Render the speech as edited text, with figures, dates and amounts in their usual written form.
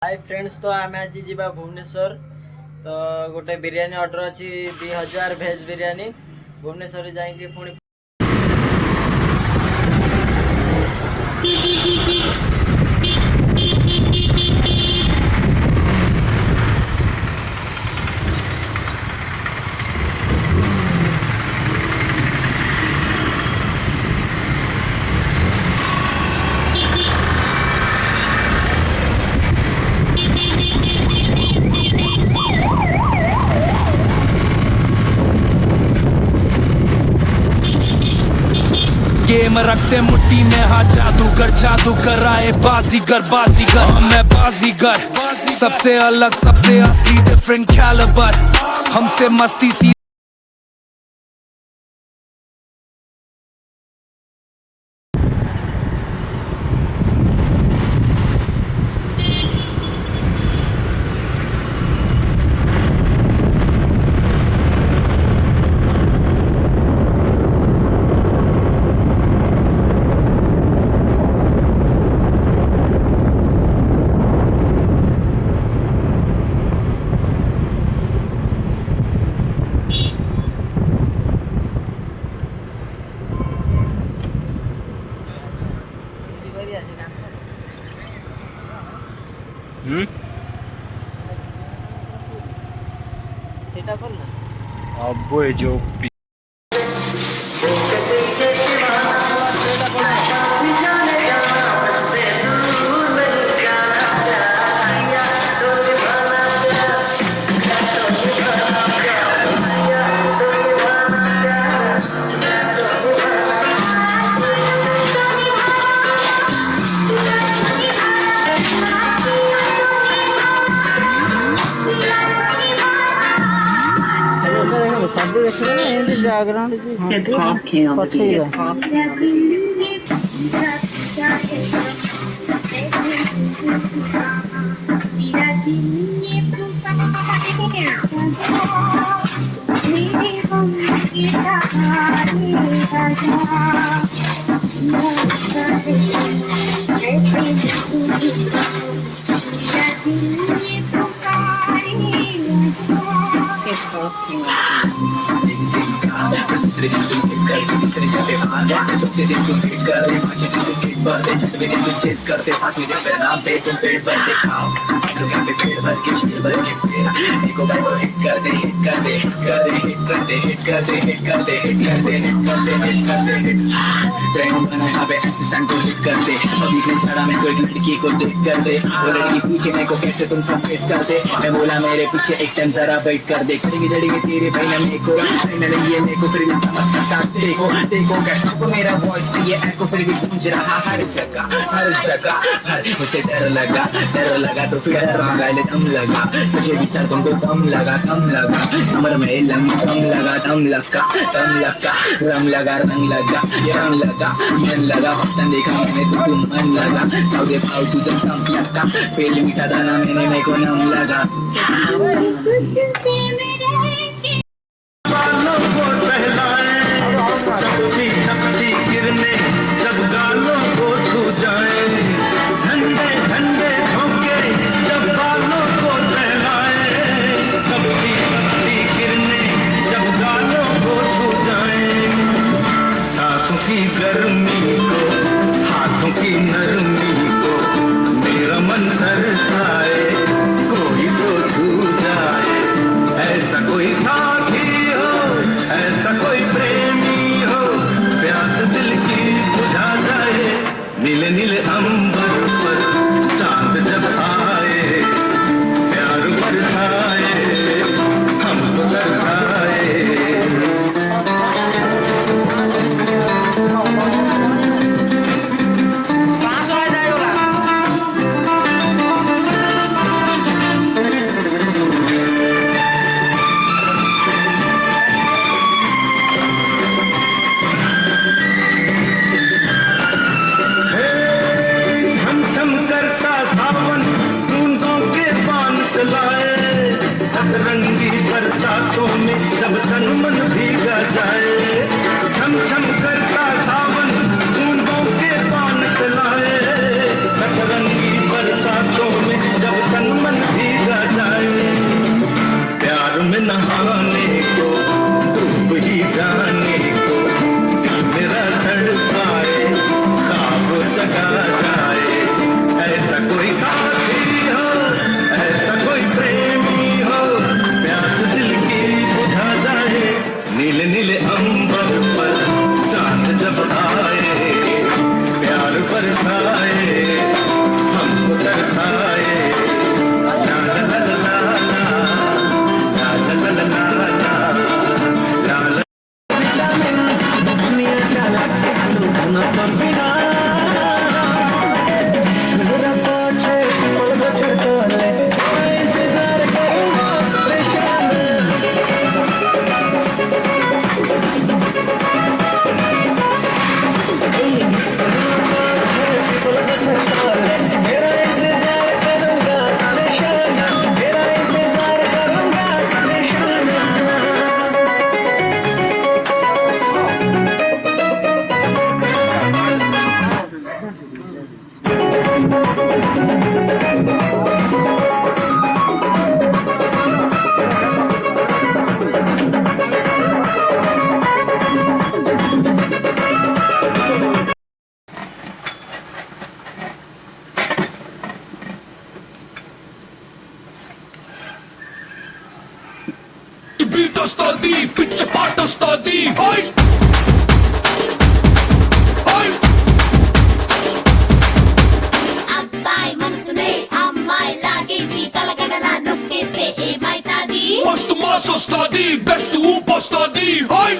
Hi friends, तो आम आज जा भुवनेश्वर। तो गोटे बिरियानी ऑर्डर अच्छी 2000 भेज बिरियानी भुवनेश्वर जाइए पुणी गेम रखते मुट्ठी में, हाँ जादू कर आए बाजीगर मैं बाजीगर, सबसे अलग सबसे असली डिफरेंट कैलिबर, हमसे मस्ती सी अब जो करते साथ में नाम पे तुम पेड़ पर दिखाओ पेड़ भर के शेर भर के को हिट करते हिट करते हिट करते हिट करते हिट करते हिट करते हिट करते हिट करते हिट करते हिट प्रेम बना यहाँ पे असिस्टेंट को हिट करते अभी के छड़ा में कोई लड़की को देख करते वो लड़की पूछे मेरे को कैसे तुम सब फेस करते मैं बोला मेरे पीछे एक टाइम जरा वेट कर दे करेंगे जड़ेंगे तेरे भाई ने मेरे को ये मेरे को फिर भी समझ सकता देखो देखो कैसा को मेरा वॉइस दिए को फिर भी गूंज रहा हर जगह मुझे डर लगा तो फिर डर मंगा ले दम लगा मुझे विचार तुमको कम लगा कमर में लम लगा दम लगा रंग लगा ये रंग लगा मन लगा वक्तन देखा मैंने तो तुम मन लगा सौदे पाओ तुझे सम लगा पेल मीठा दाना मैंने मेरे को नम लगा नीले नीले अंबर पर चांद जब आए प्यार बरसाए हमको तरसाए Beat వస్తోంది పిచ్చ పాట వస్తోంది ఓయ్ ఓయ్ అబ్బాయి మనసునే అమ్మాయి లాగేసి తలగడలా నొక్కేస్తే ఏమైతాది మస్తు మాస్ వస్తోంది బెస్ట్ ఊపు వస్తోంది ఓయ్